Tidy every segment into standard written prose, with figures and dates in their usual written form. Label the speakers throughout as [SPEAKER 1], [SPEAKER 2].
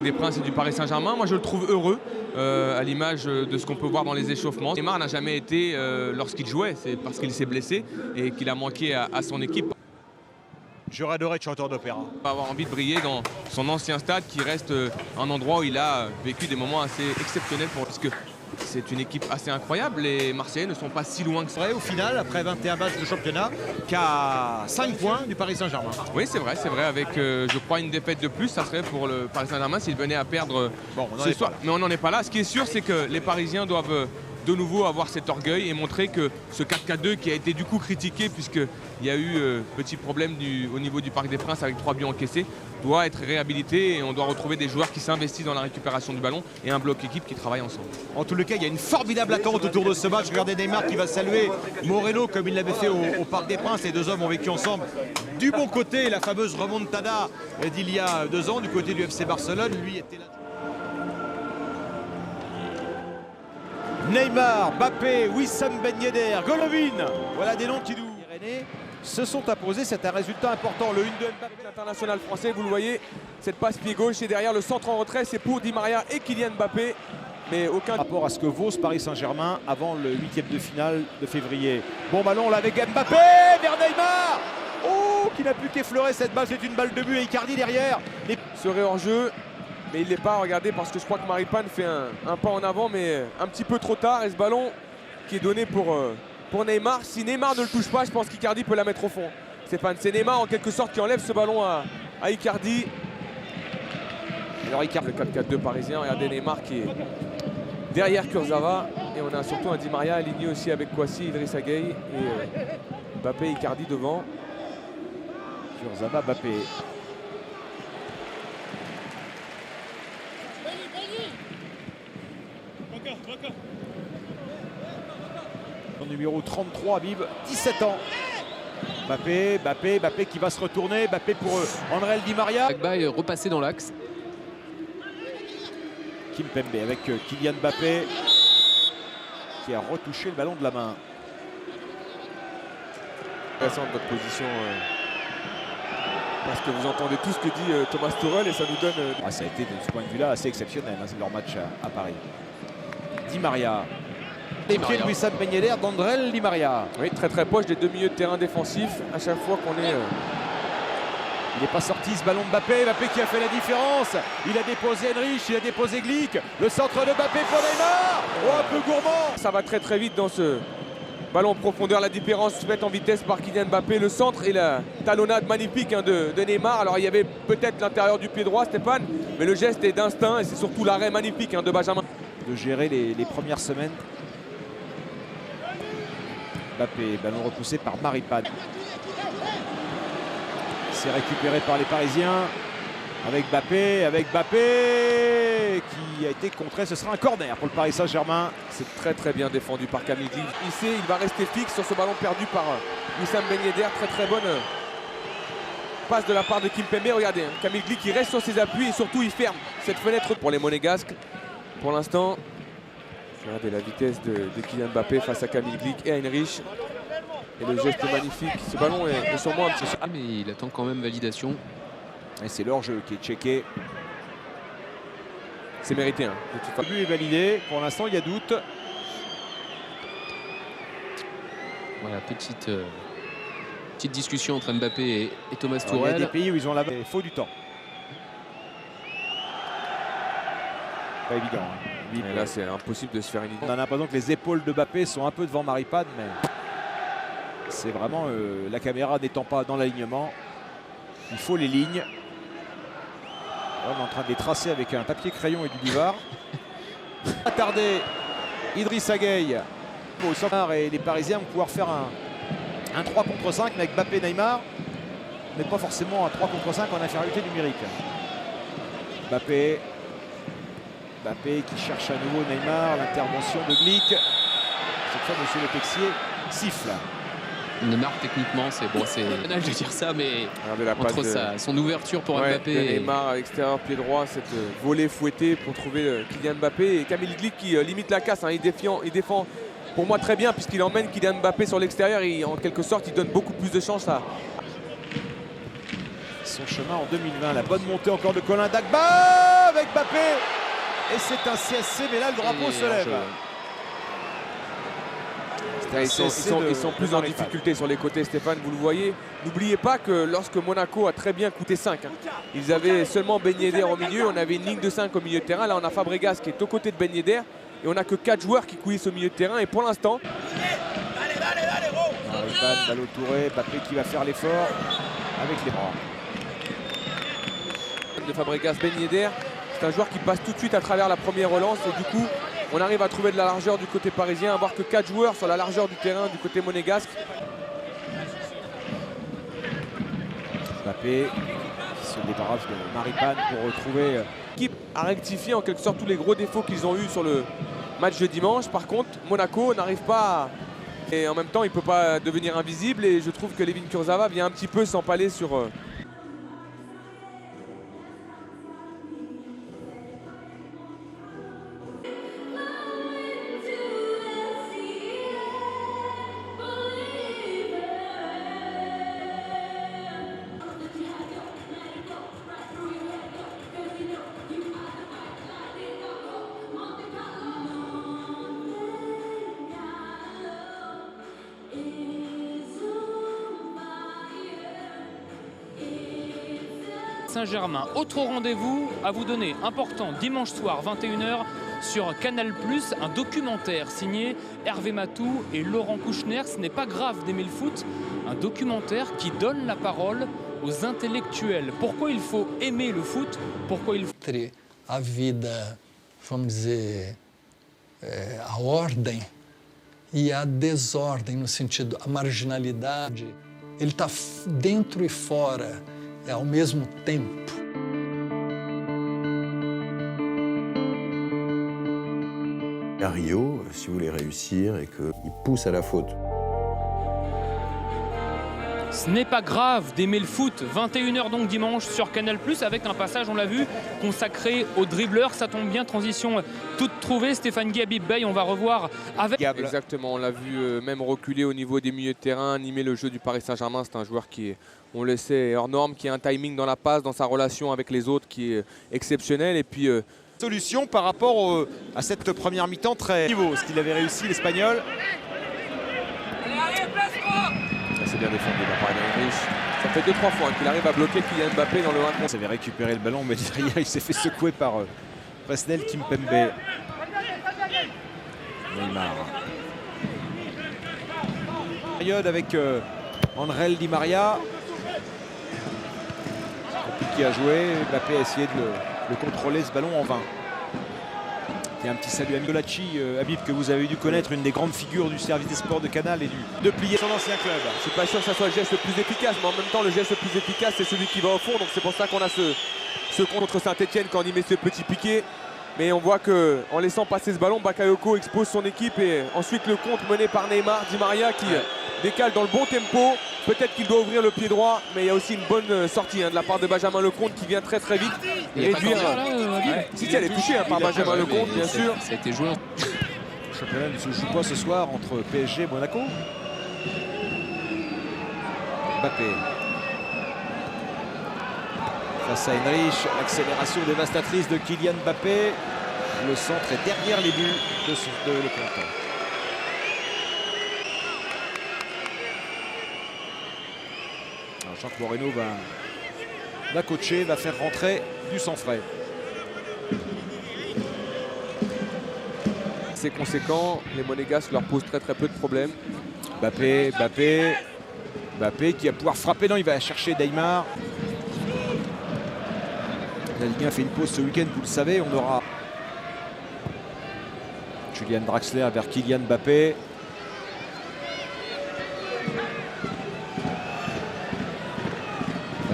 [SPEAKER 1] des Princes et du Paris Saint-Germain. Moi, je le trouve heureux, à l'image de ce qu'on peut voir dans les échauffements. Neymar n'a jamais été, lorsqu'il jouait, c'est parce qu'il s'est blessé et qu'il a manqué à son équipe.
[SPEAKER 2] J'aurais adoré être chanteur d'opéra.
[SPEAKER 1] Il va avoir envie de briller dans son ancien stade qui reste un endroit où il a vécu des moments assez exceptionnels parce que c'est une équipe assez incroyable. Les Marseillais ne sont pas si loin que ça.
[SPEAKER 2] Au final, après 21 matchs de championnat, qu'à 5 points du Paris Saint-Germain.
[SPEAKER 1] Oui, c'est vrai, avec, je crois, une défaite de plus, ça serait pour le Paris Saint-Germain s'il venait à perdre ce soir. Mais on n'en est pas là. Ce qui est sûr, c'est que les Parisiens doivent de nouveau avoir cet orgueil et montrer que ce 4-4-2 qui a été du coup critiqué puisqu'il y a eu petit problème au niveau du Parc des Princes avec 3 buts encaissés, doit être réhabilité et on doit retrouver des joueurs qui s'investissent dans la récupération du ballon et un bloc équipe qui travaille ensemble.
[SPEAKER 2] En tout cas, il y a une formidable attente autour de ce match. Regardez Neymar qui va saluer Moreno comme il l'avait fait au Parc des Princes. Les deux hommes ont vécu ensemble du bon côté. La fameuse remontada d'il y a 2 ans du côté du FC Barcelone. Lui était là. Neymar, Mbappé, Wissam Ben Yedder, Golovin. Voilà des noms qui nous se sont imposés. C'est un résultat important. Le 1-2 Mbappé.
[SPEAKER 3] L'international français, vous le voyez, cette passe pied gauche et derrière le centre en retrait, c'est pour Di Maria et Kylian Mbappé. Mais aucun
[SPEAKER 2] rapport à ce que vaut ce Paris Saint-Germain avant le 8e de finale de février. Bon ballon là avec Mbappé vers Neymar. Oh, qui n'a plus qu'effleurer cette balle. C'est une balle de but et Icardi derrière.
[SPEAKER 3] Serait hors jeu. Mais il n'est pas, regardez, parce que je crois que Maripane fait un pas en avant, mais un petit peu trop tard. Et ce ballon qui est donné pour Neymar, si Neymar ne le touche pas, je pense qu'Icardi peut la mettre au fond. C'est Neymar en quelque sorte qui enlève ce ballon à Icardi. Alors Icardi, le 4-4-2 parisien, regardez Neymar qui est derrière Kurzawa. Et on a surtout un Di Maria aligné aussi avec Kouassi, Idrissa Gueye et Mbappé, Icardi devant.
[SPEAKER 2] Kurzawa, Mbappé. Numéro 33, Bib, 17 ans. Mbappé qui va se retourner. Mbappé pour André Di Maria.
[SPEAKER 4] Agba est repassé dans l'axe.
[SPEAKER 2] Kimpembe avec Kylian Mbappé qui a retouché le ballon de la main.
[SPEAKER 3] Intéressante votre position parce que vous entendez tout ce que dit Thomas Tuchel et ça nous donne.
[SPEAKER 2] Ça a été de ce point de vue-là assez exceptionnel, hein, leur match à Paris. Di Maria. Les pieds de Wissam Ben Yedder d'André Di Maria.
[SPEAKER 3] Oui, très proche des deux milieux de terrain défensifs. À chaque fois qu'on est.
[SPEAKER 2] Il n'est pas sorti ce ballon de Mbappé. Mbappé qui a fait la différence. Il a déposé Henrich, il a déposé Glick. Le centre de Mbappé pour Neymar. Oh, un peu gourmand.
[SPEAKER 3] Ça va très vite dans ce ballon en profondeur. La différence faite en vitesse par Kylian Mbappé. Le centre et la talonnade magnifique de Neymar. Alors il y avait peut-être l'intérieur du pied droit, Stéphane, mais le geste est d'instinct et c'est surtout l'arrêt magnifique de Benjamin.
[SPEAKER 2] De gérer les premières semaines. Mbappé, ballon repoussé par Maripane. C'est récupéré par les Parisiens avec Mbappé qui a été contré. Ce sera un corner pour le Paris Saint-Germain.
[SPEAKER 3] C'est très bien défendu par Camille Glick. Il va rester fixe sur ce ballon perdu par Wissam Ben Yedder. Très bonne passe de la part de Kimpembe. Regardez, Camille Glick qui reste sur ses appuis et surtout il ferme cette fenêtre pour les Monégasques. Pour l'instant, regardez la vitesse de Kylian Mbappé face à Camille Glick et à Henrich. Et le geste est magnifique. Ce ballon est sur moi un petit peu.
[SPEAKER 4] Mais il attend quand même validation.
[SPEAKER 2] Et c'est l'hors-jeu qui est checké.
[SPEAKER 3] C'est mérité. Hein,
[SPEAKER 2] le but est validé. Pour l'instant, il y a doute.
[SPEAKER 4] Voilà, petite discussion entre Mbappé et Thomas Tuchel.
[SPEAKER 2] Il y a des pays où ils ont il faut du temps. Pas évident. Hein.
[SPEAKER 3] Et là, c'est impossible de se faire une idée.
[SPEAKER 2] On a l'impression que les épaules de Mbappé sont un peu devant Maripane, mais c'est vraiment la caméra n'étant pas dans l'alignement. Il faut les lignes. Là, on est en train de les tracer avec un papier crayon et du buvard. Attardé, Idrissa Gueye. Au centre et les Parisiens vont pouvoir faire un 3 contre 5 avec Mbappé Neymar, mais pas forcément un 3 contre 5 en infériorité numérique. Mbappé qui cherche à nouveau Neymar, l'intervention de Glick. Cette fois, monsieur Le Texier siffle.
[SPEAKER 4] Neymar, techniquement, c'est banal de dire ça, mais entre son ouverture pour Mbappé
[SPEAKER 3] et Neymar à l'extérieur, pied droit, cette volée fouettée pour trouver Kylian Mbappé. Et Camille Glick qui limite la casse, hein, il défend pour moi très bien puisqu'il emmène Kylian Mbappé sur l'extérieur et en quelque sorte, il donne beaucoup plus de chance à
[SPEAKER 2] son chemin en 2020. La bonne montée encore de Colin Dagba avec Mbappé. Mbappé. Et c'est un CSC, mais là le drapeau se lève.
[SPEAKER 3] Ils sont plus en difficulté sur les côtés, Stéphane, vous le voyez. N'oubliez pas que lorsque Monaco a très bien coûté 5, ils avaient seulement Ben Yedder au milieu, on avait une ligne de 5 au milieu de terrain. Là, on a Fabregas qui est aux côtés de Ben Yedder et on n'a que 4 joueurs qui couillissent au milieu de terrain. Et pour l'instant,
[SPEAKER 2] Ballot Touré, Mbappé qui va faire l'effort avec les bras.
[SPEAKER 3] De Fabregas, Ben Yedder, c'est un joueur qui passe tout de suite à travers la première relance et du coup, on arrive à trouver de la largeur du côté parisien, à avoir que 4 joueurs sur la largeur du terrain du côté monégasque.
[SPEAKER 2] Mbappé qui se débarrasse de Maripane pour retrouver.
[SPEAKER 3] L'équipe a rectifié en quelque sorte tous les gros défauts qu'ils ont eu sur le match de dimanche. Par contre, Monaco n'arrive pas à... Et en même temps, il ne peut pas devenir invisible et je trouve que Levin Kurzawa vient un petit peu s'empaler sur...
[SPEAKER 5] Saint-Germain. Autre rendez-vous à vous donner, important, dimanche soir 21 h sur Canal+, un documentaire signé Hervé Matou et Laurent Kouchner. Ce n'est pas grave d'aimer le foot, un documentaire qui donne la parole aux intellectuels. Pourquoi il faut aimer le foot? Pourquoi il faut...
[SPEAKER 6] A vida, vamos dizer, a ordem e a desordem, no sentido, a marginalidade. Ele está dentro e fora, ao mesmo tempo.
[SPEAKER 7] À Rio, si vous voulez réussir et qu'il pousse à la faute.
[SPEAKER 5] Ce n'est pas grave d'aimer le foot, 21 h donc dimanche sur Canal+, avec un passage, on l'a vu, consacré aux dribbleurs. Ça tombe bien, transition toute trouvée. Stéphane Guy, Habib Bey, on va revoir avec...
[SPEAKER 3] Exactement, on l'a vu même reculer au niveau des milieux de terrain, animer le jeu du Paris Saint-Germain. C'est un joueur qui est, on le sait, hors norme, qui a un timing dans la passe, dans sa relation avec les autres qui est exceptionnel. Et puis...
[SPEAKER 2] solution par rapport à cette première mi-temps très niveau, ce qu'il avait réussi l'Espagnol.
[SPEAKER 3] C'est bien défendu de la part d'Heinrich. Ça fait 2-3 fois qu'il arrive à bloquer Kylian Mbappé dans le 1 contre.
[SPEAKER 2] Il avait récupéré le ballon, mais derrière il s'est fait secouer par Presnel Kimpembe. Neymar. Période avec Andrel Di Maria. Compliqué à jouer. Mbappé a essayé de le contrôler, ce ballon en vain. Et un petit salut à Migolacci, Habib, que vous avez dû connaître, une des grandes figures du service des sports de Canal et de plier son ancien club.
[SPEAKER 3] Je suis pas sûr que ça soit le geste le plus efficace, mais en même temps le geste le plus efficace c'est celui qui va au fond, donc c'est pour ça qu'on a ce contre Saint-Etienne quand il met ce petit piqué. Mais on voit qu'en laissant passer ce ballon, Bakayoko expose son équipe et ensuite le contre mené par Neymar, Di Maria qui décale dans le bon tempo. Peut-être qu'il doit ouvrir le pied droit, mais il y a aussi une bonne sortie de la part de Benjamin Lecomte qui vient très vite.
[SPEAKER 5] Et réduire...
[SPEAKER 3] Si elle est touchée par Benjamin Lecomte, bien sûr.
[SPEAKER 4] Ça a été joué.
[SPEAKER 2] Le championnat ne se joue pas ce soir entre PSG et Monaco. Mbappé. Face à Heinrich, l'accélération dévastatrice de Kylian Mbappé. Le centre est derrière les buts de Lecomte. Jacques Moreno va coacher, va faire rentrer du sang frais.
[SPEAKER 3] C'est conséquent, les Monégasques leur posent très peu de problèmes.
[SPEAKER 2] Mbappé qui va pouvoir frapper. Non, il va chercher Neymar. La Ligue 1 fait une pause ce week-end, vous le savez. On aura Julian Draxler vers Kylian Mbappé.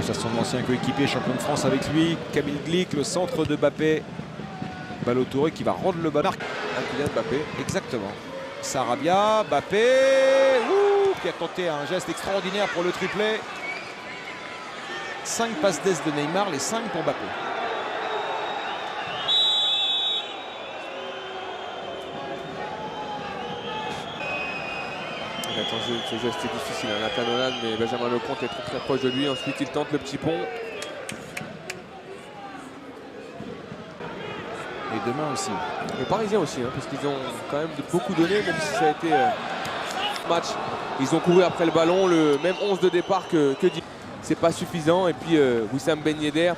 [SPEAKER 2] À son ancien coéquipier, champion de France avec lui, Camille Glick, le centre de Mbappé. Ballot Touré qui va rendre le ballon.
[SPEAKER 3] Kylian Mbappé.
[SPEAKER 2] Exactement. Sarabia, Mbappé, qui a tenté un geste extraordinaire pour le triplé. 5 passes d'ess de Neymar, les 5 pour Mbappé.
[SPEAKER 3] Ce geste est difficile, la talonnade, mais Benjamin Lecomte est très proche de lui. Ensuite, il tente le petit pont.
[SPEAKER 2] Et demain aussi.
[SPEAKER 3] Les Parisiens aussi, hein, parce qu'ils ont quand même beaucoup donné, même si ça a été match. Ils ont couru après le ballon, le même 11 de départ que dit. C'est pas suffisant. Et puis Wissam Ben Yedder.